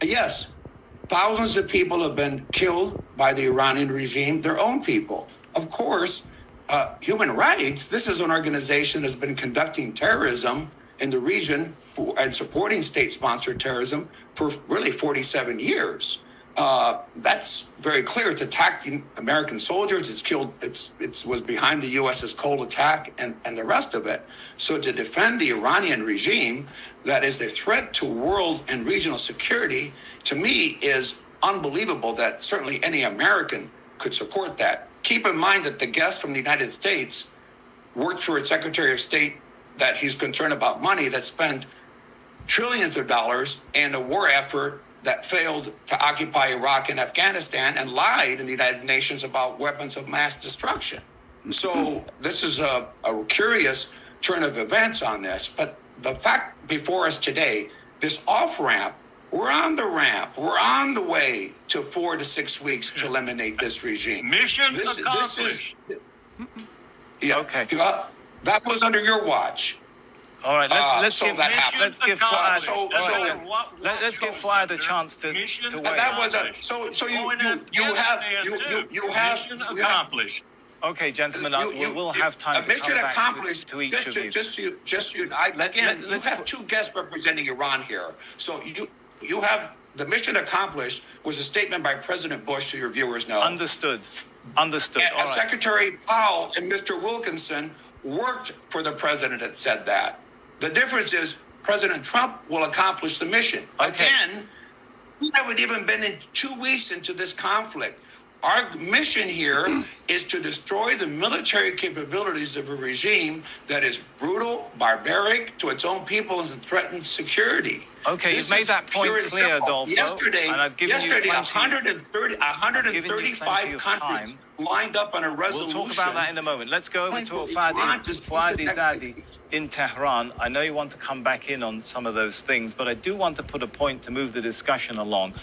Yes, thousands of people have been killed by the Iranian regime, their own people. Of course, human rights, this is an organization that's been conducting terrorism in the region and supporting state-sponsored terrorism for really 47 years. That's very clear. It's attacking American soldiers. It's killed. It was behind the U.S.'s cold attack and the rest of it. So to defend the Iranian regime, that is a threat to world and regional security, to me is unbelievable. That certainly any American could support that. Keep in mind that the guest from the United States worked for a Secretary of State that he's concerned about money that spent trillions of dollars in a war effort that failed to occupy Iraq and Afghanistan and lied in the United Nations about weapons of mass destruction. So this is a curious turn of events on this. But the fact before us today, this off-ramp, we're on the ramp. We're on the way to 4 to 6 weeks to eliminate this regime. Mission accomplished. Yeah. Okay. That was under your watch. All right, let's give Fuad a chance to weigh. That was you have accomplished. Okay, gentlemen, we will have time to come back to each of you. You have two guests representing Iran here. So you have the mission accomplished was a statement by President Bush, so your viewers know. Understood. And Secretary Powell and Mr. Wilkinson worked for the president that said that. The difference is President Trump will accomplish the mission. Okay. Again, we haven't even been in 2 weeks into this conflict. Our mission here is to destroy the military capabilities of a regime that is brutal, barbaric to its own people and threatens security. Okay, you've made that point clear, Adolfo. Yesterday, and I've given you 135 countries lined up on a resolution. We'll talk about that in a moment. Let's go over to Fuad Izadi in Tehran. I know you want to come back in on some of those things, but I do want to put a point to move the discussion along.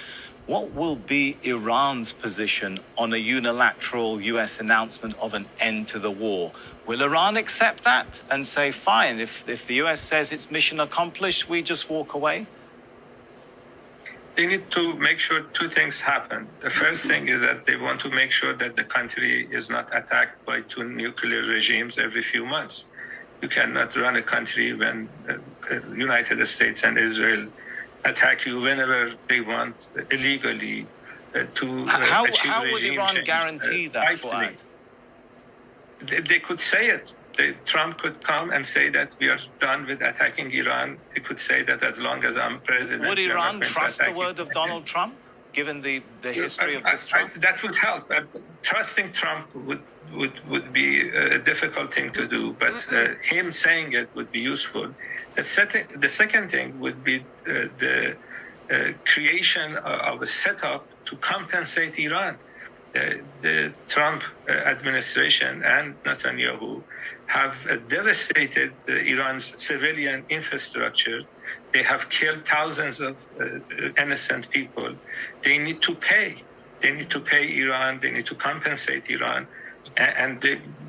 What will be Iran's position on a unilateral U.S. announcement of an end to the war? Will Iran accept that and say, fine, if the U.S. says its mission accomplished, we just walk away? They need to make sure two things happen. The first thing is that they want to make sure that the country is not attacked by two nuclear regimes every few months. You cannot run a country when United States and Israel attack you whenever they want illegally to how achieve would regime Iran change. guarantee that, Fuad? They could say it. Trump could come and say that we are done with attacking Iran. He could say that as long as I'm president. Would Iran trust the word of Donald Trump, given the history of this trust? That would help. Trusting Trump would be a difficult thing to do, but him saying it would be useful. The second thing would be the creation of a setup to compensate Iran. The Trump administration and Netanyahu have devastated Iran's civilian infrastructure. They have killed thousands of innocent people. They need to pay. They need to pay Iran. They need to compensate Iran. And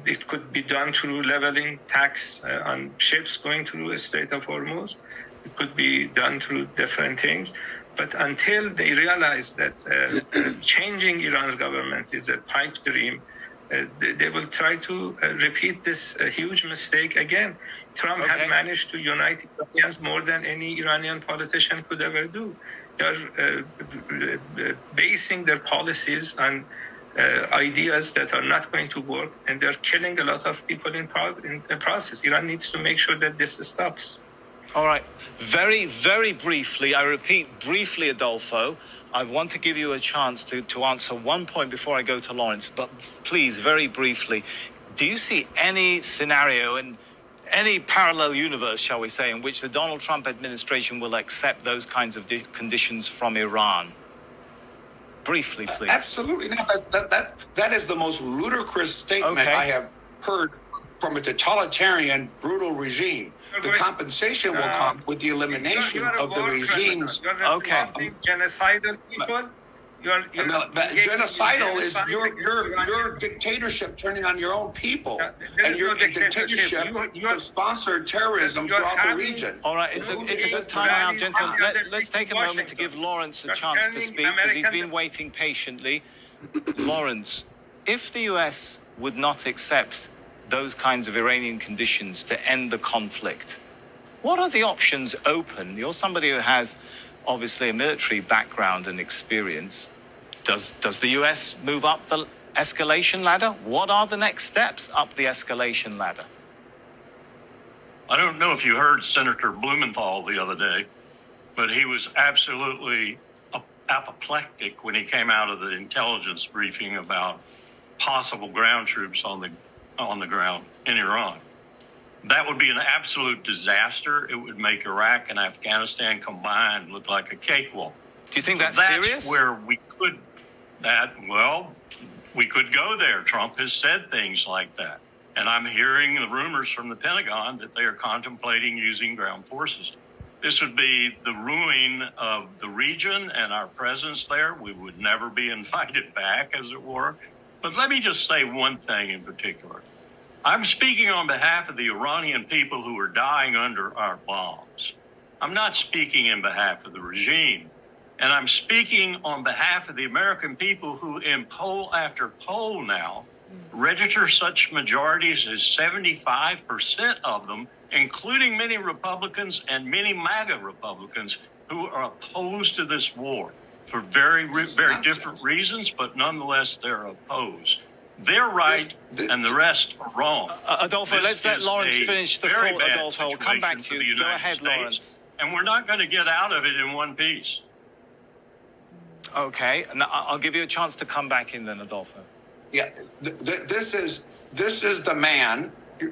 it could be done through leveling tax on ships going through the Strait of Hormuz. It could be done through different things. But until they realize that changing Iran's government is a pipe dream, they will try to repeat this huge mistake again. Trump has managed to unite Iranians more than any Iranian politician could ever do. They are basing their policies on ideas that are not going to work, and they're killing a lot of people in the process. Iran needs to make sure that this stops. All right. Very, very briefly, I repeat briefly, Adolfo, I want to give you a chance to answer one point before I go to Lawrence, but please, very briefly, do you see any scenario in any parallel universe, shall we say, in which the Donald Trump administration will accept those kinds of conditions from Iran? Briefly, please. Absolutely not. That is the most ludicrous statement I have heard from a totalitarian, brutal regime. The compensation will come with the elimination of the regimes. Genocidal people. You're genocidal is your dictatorship turning on your own people, and your dictatorship sponsored terrorism throughout the region. All right, it's a good time now, gentlemen. Let's take a moment to give Lawrence a chance to speak, because he's been waiting patiently. Lawrence, if the US would not accept those kinds of Iranian conditions to end the conflict, what are the options open? You're somebody who has obviously a military background and experience. Does the US move up the escalation ladder? What are the next steps up the escalation ladder? I don't know if you heard Senator Blumenthal the other day, but he was absolutely apoplectic when he came out of the intelligence briefing about possible ground troops on the ground in Iran. That would be an absolute disaster. It would make Iraq and Afghanistan combined look like a cakewalk. Do you think that's serious? Where we could we could go there. Trump has said things like that. And I'm hearing the rumors from the Pentagon that they are contemplating using ground forces. This would be the ruin of the region and our presence there. We would never be invited back, as it were. But let me just say one thing in particular. I'm speaking on behalf of the Iranian people who are dying under our bombs. I'm not speaking in behalf of the regime. And I'm speaking on behalf of the American people who, in poll after poll now, register such majorities as 75% of them, including many Republicans and many MAGA Republicans who are opposed to this war for very different reasons, but nonetheless they're opposed. They're right, and the rest are wrong. Adolfo, let's let Lawrence finish the thought, Adolfo. We'll come back to you. Go ahead, Lawrence. And we're not going to get out of it in one piece. Okay, and I'll give you a chance to come back in then, Adolfo. Yeah, this is the man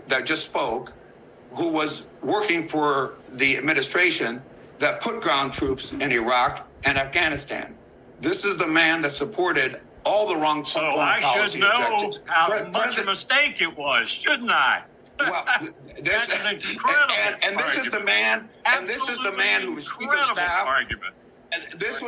that just spoke, who was working for the administration that put ground troops in Iraq and Afghanistan. This is the man that supported all the wrong foreign policy objectives. So I should know how much a mistake it was, shouldn't I? Well, that's an incredible and this is the man, and this is the man who was chief of staff. Argument. And this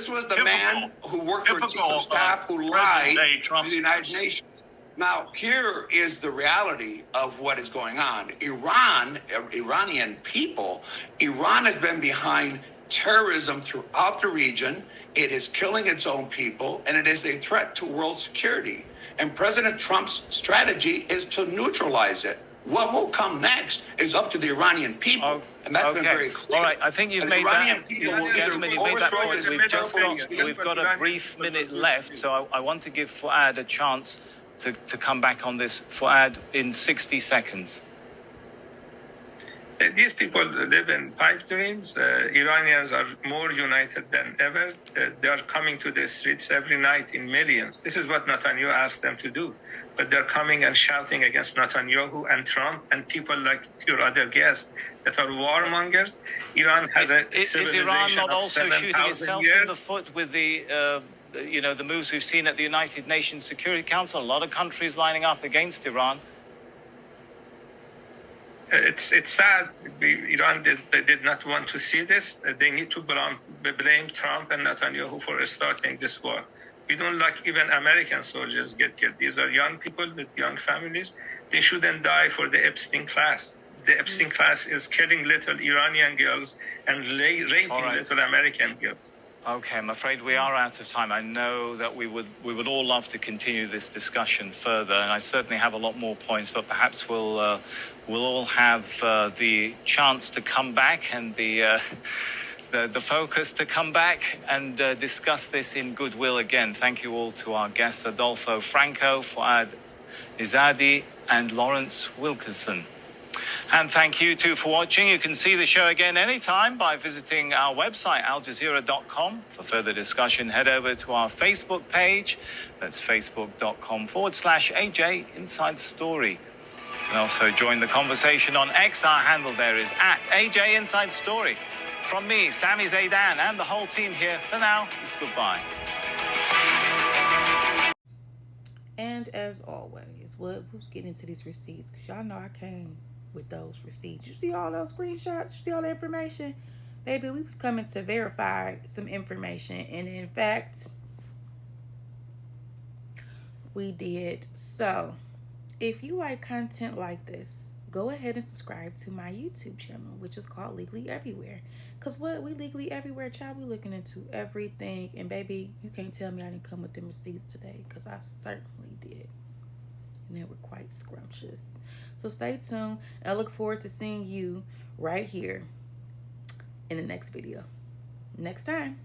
was the man who worked for chief of staff who lied to the United Nations. Now, here is the reality of what is going on. Iranian people, Iran has been behind terrorism throughout the region. It is killing its own people, and it is a threat to world security. And President Trump's strategy is to neutralize it. What will come next is up to the Iranian people, and that's been very clear. All right, I think you've made that. Gentlemen, you've made that point. We've got a brief minute left, so I want to give Fuad a chance to come back on this. Fuad, in 60 seconds. These people live in pipe dreams. Iranians are more united than ever. They are coming to the streets every night in millions. This is what Netanyahu asked them to do. But they're coming and shouting against Netanyahu and Trump and people like your other guests that are warmongers. Iran has a civilization is Iran not of also 7,000 shooting itself years. in the foot with the moves we've seen at the United Nations Security Council? A lot of countries lining up against Iran. It's sad. Iran did not want to see this. They need to blame Trump and Netanyahu for starting this war. We don't like even American soldiers get killed. These are young people with young families. They shouldn't die for the Epstein class. The Epstein class is killing little Iranian girls and raping little American girls. Okay, I'm afraid we are out of time. I know that we would all love to continue this discussion further, and I certainly have a lot more points, but perhaps we'll all have the chance to come back and the focus to come back and discuss this in goodwill again. Thank you all to our guests, Adolfo Franco, Fuad Izadi, and Lawrence Wilkerson. And thank you too for watching. You can see the show again anytime by visiting our website, aljazeera.com. For further discussion, head over to our Facebook page. That's facebook.com/AJ Inside Story. You can also join the conversation on X. Our handle there is @AJ Inside Story. From me, Sami Zaidan, and the whole team here, for now, it's goodbye. And as always, who's getting into these receipts? Because y'all know I came with those receipts. You see all those screenshots? You see all the information? Baby, we was coming to verify some information. And in fact, We did. So if you like content like this, go ahead and subscribe to my YouTube channel, which is called Legally Everywhere. Because what? We legally everywhere, child. We looking into everything. And baby, you can't tell me I didn't come with them receipts today, because I certainly did. And they were quite scrumptious. So stay tuned. And I look forward to seeing you right here in the next video. Next time.